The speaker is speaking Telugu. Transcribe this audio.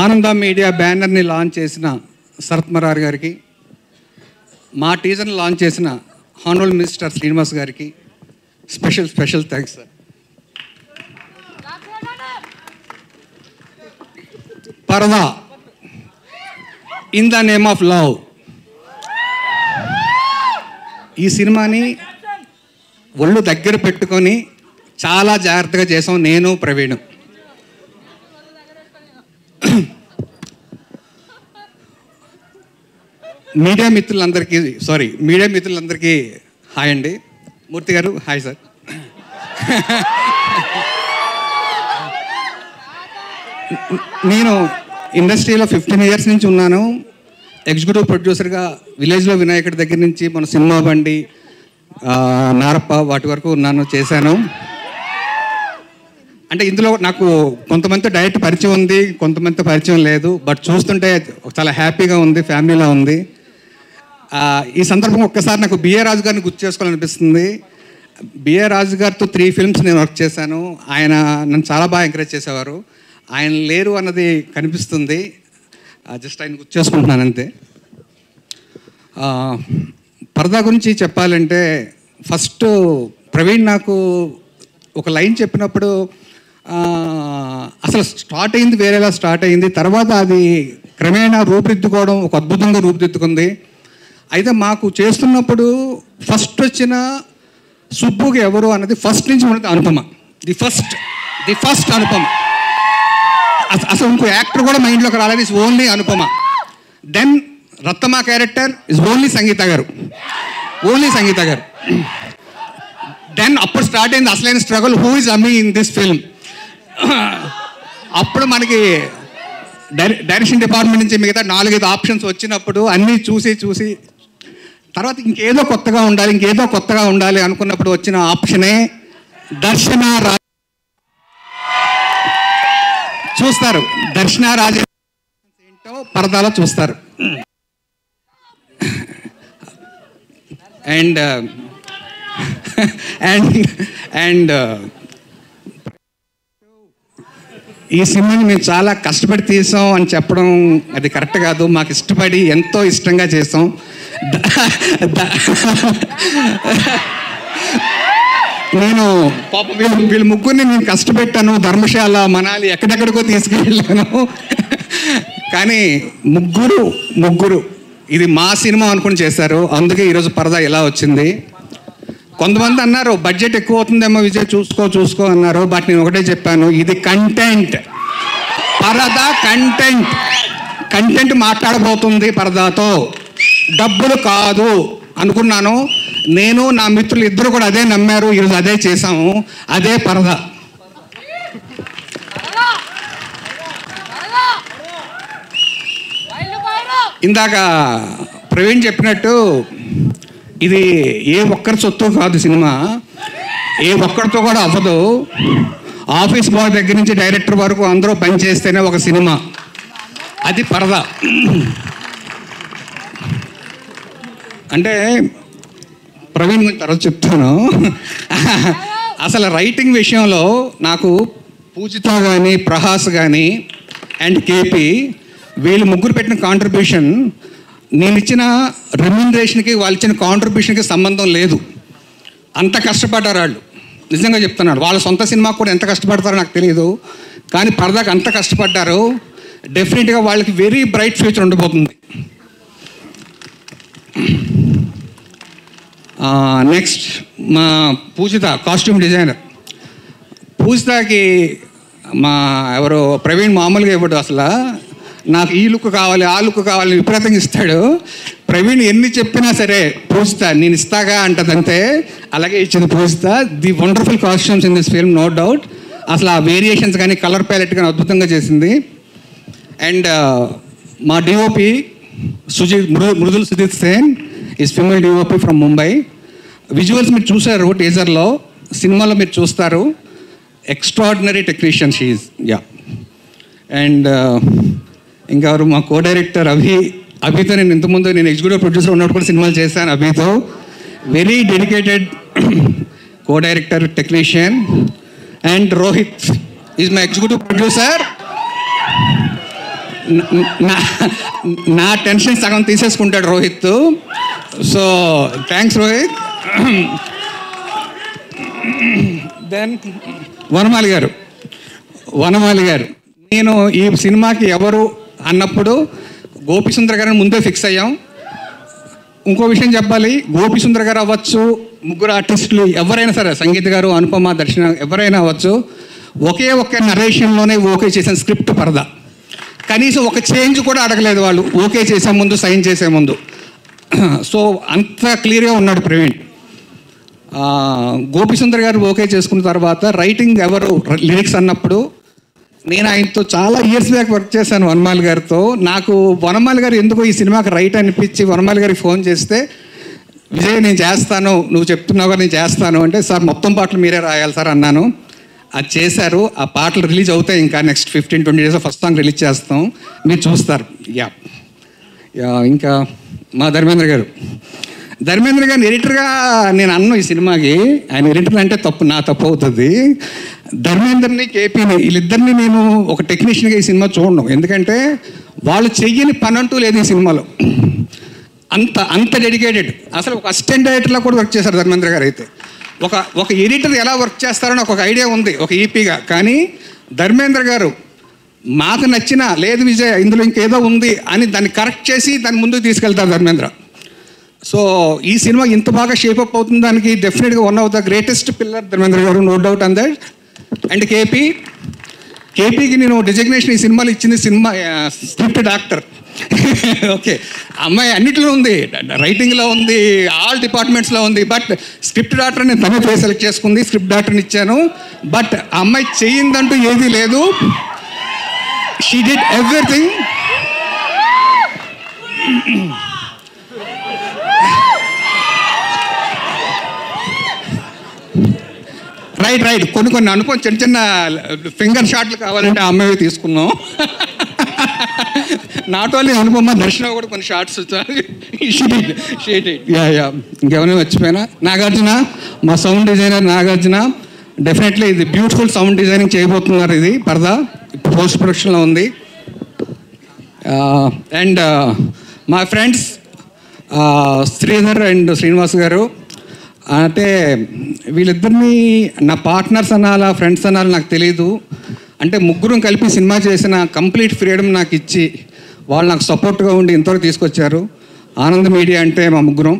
ఆనంద మీడియా బ్యానర్ని లాంచ్ చేసిన శరత్ మరార్ గారికి, మా టీజర్ని లాంచ్ చేసిన హానరబుల్ మినిస్టర్ శ్రీనివాస్ గారికి స్పెషల్ థ్యాంక్స్ సార్. పరదా in the name of love, ఈ సినిమాని ఒళ్ళు దగ్గర పెట్టుకొని చాలా జాగ్రత్తగా చేసాం నేను ప్రవీణ్. మీడియా మిత్రులందరికీ హాయ్ అండి. మూర్తి గారు హాయ్ సార్. నేను ఇండస్ట్రీలో 15 years నుంచి ఉన్నాను. ఎగ్జిక్యూటివ్ ప్రొడ్యూసర్గా విలేజ్లో వినాయకుడి దగ్గర నుంచి మన సినిమా బండి, నారప్ప వాటి వరకు చేశాను. అంటే ఇందులో నాకు కొంతమంది డైరెక్ట్ పరిచయం ఉంది, కొంతమంది పరిచయం లేదు. బట్ చూస్తుంటే చాలా హ్యాపీగా ఉంది, ఫ్యామిలీలో ఉంది. ఈ సందర్భం ఒక్కసారి నాకు బిఏ రాజు గారిని గుర్తు చేసుకోవాలనిపిస్తుంది. బిఏ రాజు గారితో 3 films నేను వర్క్ చేశాను. ఆయన నన్ను చాలా బాగా ఎంకరేజ్ చేసేవారు. ఆయన లేరు అన్నది కనిపిస్తుంది. జస్ట్ ఆయన గుర్తు చేసుకుంటున్నాను అంతే. పరదా గురించి చెప్పాలంటే ఫస్ట్ ప్రవీణ్ నాకు ఒక లైన్ చెప్పినప్పుడు అసలు స్టార్ట్ అయింది వేరేలా స్టార్ట్ అయింది. తర్వాత అది క్రమేణా రూపుదిద్దుకోవడం ఒక అద్భుతంగా రూపుదిద్దుకుంది. అయితే మాకు చేస్తున్నప్పుడు ఫస్ట్ వచ్చిన సుబ్బుకి ఎవరు అన్నది ఫస్ట్ నుంచి ఉన్నది అనుపమ. The first Anupama. అసలు ఇంకో యాక్టర్ కూడా మైండ్లోకి రాలేదు. Is only Anupama. Then Rathamma character is only Sangeetha garu. Then అప్పుడు స్టార్ట్ అయింది అసలైన struggle, who is Amy in this film. అప్పుడు మనకి డైరెక్షన్ డిపార్ట్మెంట్ నుంచి మిగతా 4-5 ఆప్షన్స్ వచ్చినప్పుడు అన్నీ చూసి తర్వాత ఇంకేదో కొత్తగా ఉండాలి అనుకున్నప్పుడు వచ్చిన ఆప్షనే దర్శన రాజ. చూస్తారు దర్శన రాజ ఏంటో పరదాలో చూస్తారు. అండ్ ఈ సినిమాని మేము చాలా కష్టపడి తీసాం అని చెప్పడం అది కరెక్ట్ కాదు. మాకు ఇష్టపడి ఎంతో ఇష్టంగా చేసాం. నేను పాప వీళ్ళ ముగ్గురిని నేను కష్టపెట్టాను. ధర్మశాల, మనాలి ఎక్కడెక్కడికో తీసుకెళ్ళాను. కానీ ముగ్గురు ఇది మా సినిమా అనుకుని చేశారు. అందుకే ఈరోజు పరదా ఇలా వచ్చింది. కొంతమంది అన్నారు బడ్జెట్ ఎక్కువ అవుతుందేమో విజయ్ చూసుకో అన్నారు. బట్ నేను ఒకటే చెప్పాను, ఇది కంటెంట్. పరదా కంటెంట్ మాట్లాడబోతుంది పరదాతో, డబ్బులు కాదు అనుకున్నాను. నేను నా మిత్రులు ఇద్దరు కూడా అదే నమ్మారు. ఈరోజు అదే చేసాము. అదే పరదా. ఇందాక ప్రవీణ్ చెప్పినట్టు ఇది ఏ ఒక్కరి సొత్తు కాదు. సినిమా ఏ ఒక్కరితో కూడా అవ్వదు. ఆఫీస్ బాయ్ దగ్గర నుంచి డైరెక్టర్ వరకు అందరూ పనిచేస్తేనే ఒక సినిమా. అది పరదా. అంటే ప్రవీణ్ తర్వాత చెప్తాను. అసలు రైటింగ్ విషయంలో నాకు పూజిత కానీ, ప్రహాస్ కానీ అండ్ కేపీ వీళ్ళు ముగ్గురు పెట్టిన కాంట్రిబ్యూషన్, నేను ఇచ్చిన రెమ్యునరేషన్కి వాళ్ళు ఇచ్చిన కాంట్రిబ్యూషన్కి సంబంధం లేదు. అంత కష్టపడ్డారు వాళ్ళు. నిజంగా చెప్తున్నాడు. వాళ్ళ సొంత సినిమాకు కూడా ఎంత కష్టపడతారో నాకు తెలియదు. కానీ పరదాకి అంత కష్టపడ్డారు. డెఫినెట్గా వాళ్ళకి వెరీ బ్రైట్ ఫ్యూచర్ ఉండబోతుంది. నెక్స్ట్ మా పూజిత కాస్ట్యూమ్ డిజైనర్. పూజితకి ఎవరో ప్రవీణ్ మామూలుగా ఇవ్వడు. అసలు నాకు ఈ లుక్ కావాలి, ఆ లుక్ కావాలి విపరీతంగా ఇస్తాడు. ప్రవీణ్ ఎన్ని చెప్పినా సరే పూజిత నేను ఇస్తాగా అంటదంతే. అలాగే ఇచ్చింది Poojitha. The wonderful costumes in this film, no doubt. అసలు ఆ వేరియేషన్స్ కానీ, కలర్ ప్యాలెట్ కానీ అద్భుతంగా చేసింది. అండ్ మా DOP Mridul Sujith Sen is female DOP from Mumbai. Visuals మీరు చూసారు టీజర్లో, సినిమాలో మీరు చూస్తారు. Extraordinary technician she. Yeah. And ఇంకా మా కో డైరెక్టర్ అభితో నేను ఇంతకుముందు నేను ఎగ్జిక్యూటివ్ ప్రొడ్యూసర్ ఉన్నప్పుడు కూడా సినిమాలు చేశాను. అభితో వెరీ డెడికేటెడ్ కో డైరెక్టర్, నా టెన్షన్ సగం తీసేసుకుంటాడు Rohit. So thanks Rohit. Then Vanamali garu నేను ఈ సినిమాకి ఎవరు అన్నప్పుడు గోపిసుందర్ గారిని ముందే ఫిక్స్ అయ్యాం. ఇంకో విషయం చెప్పాలి, గోపిసుందర్ గారు అవ్వచ్చు, ముగ్గురు ఆర్టిస్టులు ఎవరైనా సరే, సంగీత గారు, అనుపమ, దర్శన ఎవరైనా అవ్వచ్చు, ఒకే ఒక్క నరేషన్లోనే ఓకే చేసిన స్క్రిప్ట్ పరద. కనీసం ఒక చేంజ్ కూడా అడగలేదు వాళ్ళు ఓకే చేసే ముందు, సైన్ చేసే ముందు. సో అంత క్లియర్గా ఉన్నాడు ప్రవీణ్. గోపిసుందర్ గారు ఓకే చేసుకున్న తర్వాత రైటింగ్ ఎవరు లిరిక్స్ అన్నప్పుడు నేను ఆయనతో చాలా ఇయర్స్ బ్యాక్ వర్క్ చేశాను వనమాలి గారితో. నాకు వనమాలి గారు ఎందుకో ఈ సినిమాకి రైట్ అనిపించి వనమాలి గారికి ఫోన్ చేస్తే, విజయ్ నేను చేస్తాను, నువ్వు చెప్తున్నావు కదా నేను చేస్తాను అంటే, సార్ మొత్తం పాటలు మీరే రాయాలి సార్ అన్నాను. అది చేశారు. ఆ పాటలు రిలీజ్ అవుతాయి ఇంకా next 15-20 days first song release చేస్తాం, మీరు చూస్తారు. ఇంకా మా ధర్మేంద్ర గారిని ఎడిటర్గా నేను అన్ను ఈ సినిమాకి. ఆయన ఎడిటర్ అంటే నా తప్పు అవుతుంది. ధర్మేంద్రని, కేపీని వీళ్ళిద్దరిని నేను ఒక టెక్నీషియన్గా ఈ సినిమా చూడను. ఎందుకంటే వాళ్ళు చెయ్యని పని అంటూ లేదు ఈ సినిమాలో. అంత డెడికేటెడ్. అసలు ఒక అసిస్టెంట్ డైరెక్టర్లా కూడా వర్క్ చేశారు ధర్మేంద్ర గారు. అయితే ఒక ఎడిటర్ ఎలా వర్క్ చేస్తారని ఒక ఐడియా ఉంది ఒక ఈపీగా. కానీ ధర్మేంద్ర గారు మాకు నచ్చిన, లేదు విజయ్ ఇందులో ఇంకేదో ఉంది అని దాన్ని కరెక్ట్ చేసి దాన్ని ముందుకు తీసుకెళ్తారు ధర్మేంద్ర. సో ఈ సినిమా ఇంత బాగా షేపప్ అవుతుంది దానికి డెఫినెట్గా one of the greatest pillar Dharmendra garu, no doubt on that. And కేపీకి నేను డిజిగ్నేషన్ ఈ సినిమాలో ఇచ్చింది స్క్రిప్ట్ డాక్టర్. ఓకే, అమ్మాయి అన్నిటిలో ఉంది, రైటింగ్లో ఉంది, ఆల్ డిపార్ట్మెంట్స్లో ఉంది. బట్ స్క్రిప్ట్ డాక్టర్ నేను తనే పేరు సెలెక్ట్ చేసుకుంది, స్క్రిప్ట్ డాక్టర్ని ఇచ్చాను. బట్ అమ్మాయి చెయ్యిందంటూ ఏదీ లేదు. She did everything. రైట్ కొన్ని అనుకోని చిన్న ఫింగర్ షాట్లు కావాలంటే ఆ అమ్మాయి తీసుకున్నాం. నాట్ ఓన్లీ అనుపమ, దర్శన కూడా కొన్ని షార్ట్స్ ఇంకెవరైనా మర్చిపోయినా. నాగార్జున, మా సౌండ్ డిజైనర్ నాగార్జున, డెఫినెట్లీ ఇది బ్యూటిఫుల్ సౌండ్ డిజైనింగ్ చేయబోతున్నారు. ఇది పరదా ఇప్పుడు పోస్ట్ ప్రొడక్షన్లో ఉంది. అండ్ మా ఫ్రెండ్స్ శ్రీధర్ అండ్ శ్రీనివాస్ గారు, అంటే వీళ్ళిద్దరిని నా పార్ట్నర్స్ అనాలా, ఫ్రెండ్స్ అనాలా నాకు తెలీదు. అంటే ముగ్గురం కలిపి సినిమా చేసిన కంప్లీట్ ఫ్రీడమ్ నాకు ఇచ్చి వాళ్ళు నాకు సపోర్ట్గా ఉండి ఇంతవరకు తీసుకొచ్చారు. ఆనంద్ మీడియా అంటే మా ముగ్గురం.